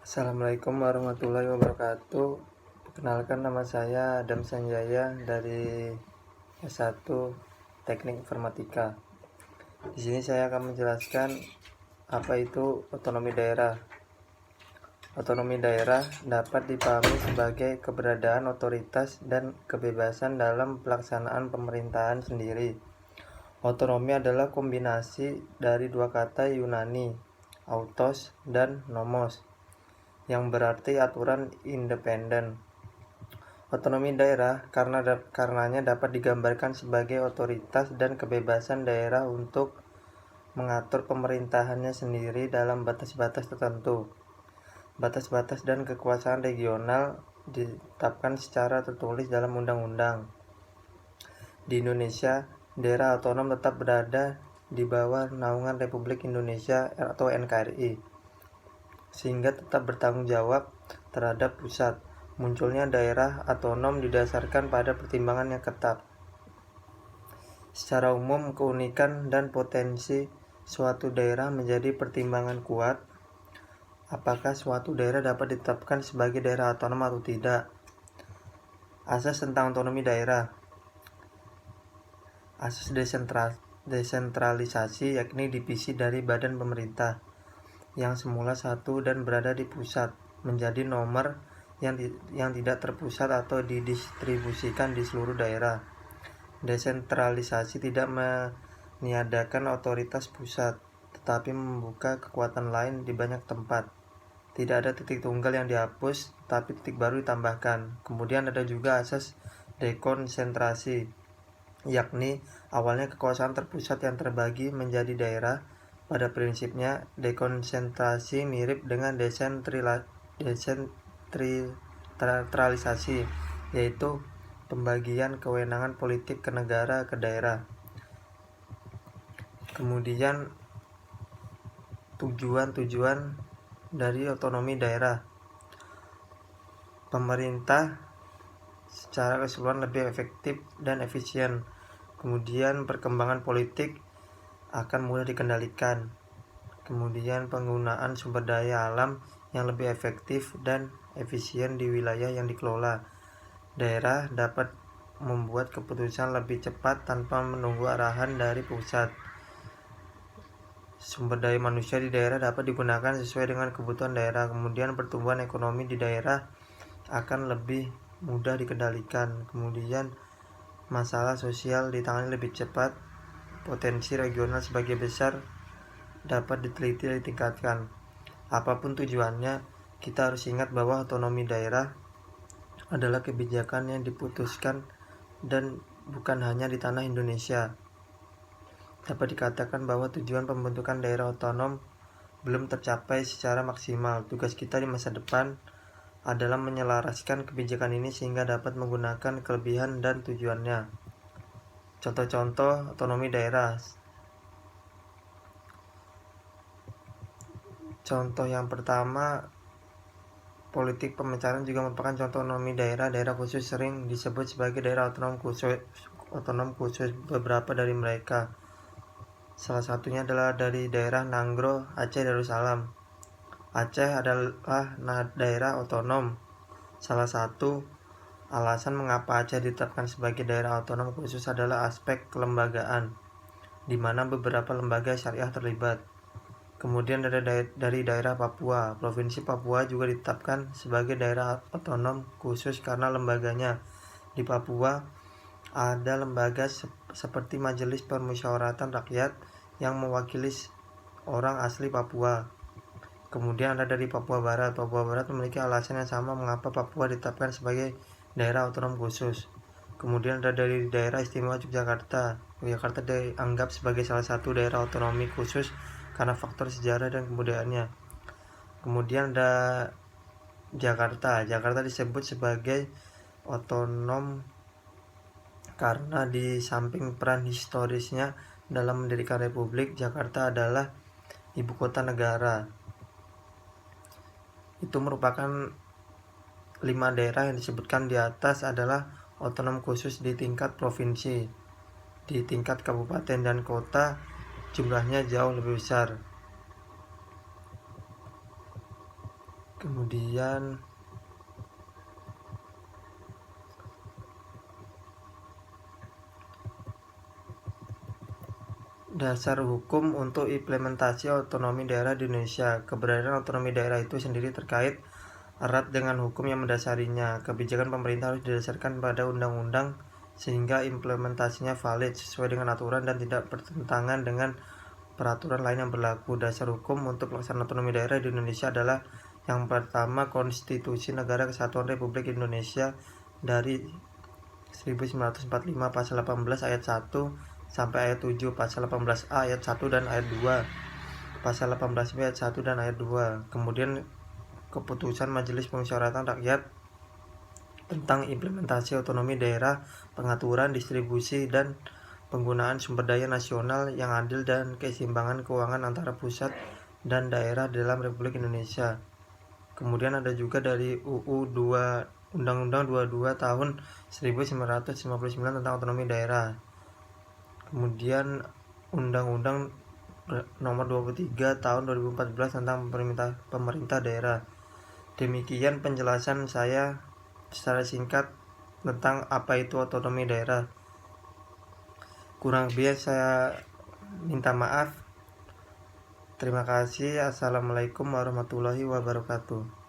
Assalamualaikum warahmatullahi wabarakatuh. Perkenalkan, nama saya Adam Sanjaya dari S1 Teknik Informatika. Di sini saya akan menjelaskan apa itu otonomi daerah. Otonomi daerah dapat dipahami sebagai keberadaan otoritas dan kebebasan dalam pelaksanaan pemerintahan sendiri. Otonomi adalah kombinasi dari dua kata Yunani, autos dan nomos, yang berarti aturan independen. Otonomi daerah karenanya dapat digambarkan sebagai otoritas dan kebebasan daerah untuk mengatur pemerintahannya sendiri dalam batas-batas tertentu. Batas-batas dan kekuasaan regional ditetapkan secara tertulis dalam undang-undang. Di Indonesia, daerah otonom tetap berada di bawah naungan Republik Indonesia atau NKRI, sehingga tetap bertanggung jawab terhadap pusat. Munculnya daerah otonom didasarkan pada pertimbangan yang ketat. Secara umum, keunikan dan potensi suatu daerah menjadi pertimbangan kuat apakah suatu daerah dapat ditetapkan sebagai daerah otonom atau tidak. Asas tentang otonomi daerah. Asas desentralisasi yakni divisi dari badan pemerintah yang semula satu dan berada di pusat menjadi nomor yang tidak terpusat atau didistribusikan di seluruh daerah. Desentralisasi tidak meniadakan otoritas pusat, tetapi membuka kekuatan lain di banyak tempat. Tidak ada titik tunggal yang dihapus, tapi titik baru ditambahkan. Kemudian ada juga asas dekonsentrasi, yakni awalnya kekuasaan terpusat yang terbagi menjadi daerah. Pada prinsipnya, dekonsentrasi mirip dengan desentralisasi, yaitu pembagian kewenangan politik ke negara ke daerah. Kemudian tujuan dari otonomi daerah. Pemerintah secara keseluruhan lebih efektif dan efisien. Kemudian perkembangan politik akan mudah dikendalikan. Kemudian penggunaan sumber daya alam yang lebih efektif dan efisien di wilayah yang dikelola. Daerah dapat membuat keputusan lebih cepat tanpa menunggu arahan dari pusat. Sumber daya manusia di daerah dapat digunakan sesuai dengan kebutuhan daerah. Kemudian pertumbuhan ekonomi di daerah akan lebih mudah dikendalikan. Kemudian masalah sosial ditangani lebih cepat. Potensi regional sebagai besar dapat diteliti dan ditingkatkan. Apapun tujuannya, kita harus ingat bahwa otonomi daerah adalah kebijakan yang diputuskan dan bukan hanya di tanah Indonesia. Dapat dikatakan bahwa tujuan pembentukan daerah otonom belum tercapai secara maksimal. Tugas kita di masa depan adalah menyelaraskan kebijakan ini sehingga dapat menggunakan kelebihan dan tujuannya. Contoh-contoh otonomi daerah. Contoh yang pertama, politik pemecahan juga merupakan contoh otonomi daerah. Daerah khusus sering disebut sebagai daerah otonom khusus beberapa dari mereka. Salah satunya adalah dari daerah Nanggro, Aceh Darussalam. Aceh adalah daerah otonom. Salah satu alasan mengapa Aceh ditetapkan sebagai daerah otonom khusus adalah aspek kelembagaan, di mana beberapa lembaga syariah terlibat. Kemudian dari daerah Papua. Provinsi Papua juga ditetapkan sebagai daerah otonom khusus karena lembaganya. Di Papua ada lembaga seperti Majelis Permusyawaratan Rakyat yang mewakili orang asli Papua. Kemudian ada dari Papua Barat. Papua Barat memiliki alasan yang sama mengapa Papua ditetapkan sebagai daerah otonom khusus. Kemudian ada dari daerah istimewa Yogyakarta. Yogyakarta dianggap sebagai salah satu daerah otonomi khusus karena faktor sejarah dan kebudayaannya. Kemudian ada Jakarta. Jakarta disebut sebagai otonom karena di samping peran historisnya dalam mendirikan Republik, Jakarta adalah ibu kota negara. Itu merupakan 5 daerah yang disebutkan di atas adalah otonom khusus di tingkat provinsi. Di tingkat kabupaten dan kota jumlahnya jauh lebih besar. Kemudian dasar hukum untuk implementasi otonomi daerah di Indonesia. Keberadaan otonomi daerah itu sendiri terkait erat dengan hukum yang mendasarinya. Kebijakan pemerintah harus didasarkan pada undang-undang sehingga implementasinya valid sesuai dengan aturan dan tidak bertentangan dengan peraturan lain yang berlaku. Dasar hukum untuk pelaksanaan otonomi daerah di Indonesia adalah yang pertama, Konstitusi Negara Kesatuan Republik Indonesia dari 1945 pasal 18 ayat 1 sampai ayat 7, pasal 18A ayat 1 dan ayat 2, pasal 18B ayat 1 dan ayat 2. Kemudian keputusan Majelis Permusyawaratan Rakyat tentang implementasi otonomi daerah, pengaturan, distribusi, dan penggunaan sumber daya nasional yang adil dan keseimbangan keuangan antara pusat dan daerah dalam Republik Indonesia. Kemudian ada juga dari Undang-Undang 22 tahun 1959 tentang otonomi daerah. Kemudian Undang-Undang nomor 23 tahun 2014 tentang pemerintah daerah. Demikian penjelasan saya secara singkat tentang apa itu otonomi daerah. Kurang lebih saya minta maaf. Terima kasih. Assalamualaikum warahmatullahi wabarakatuh.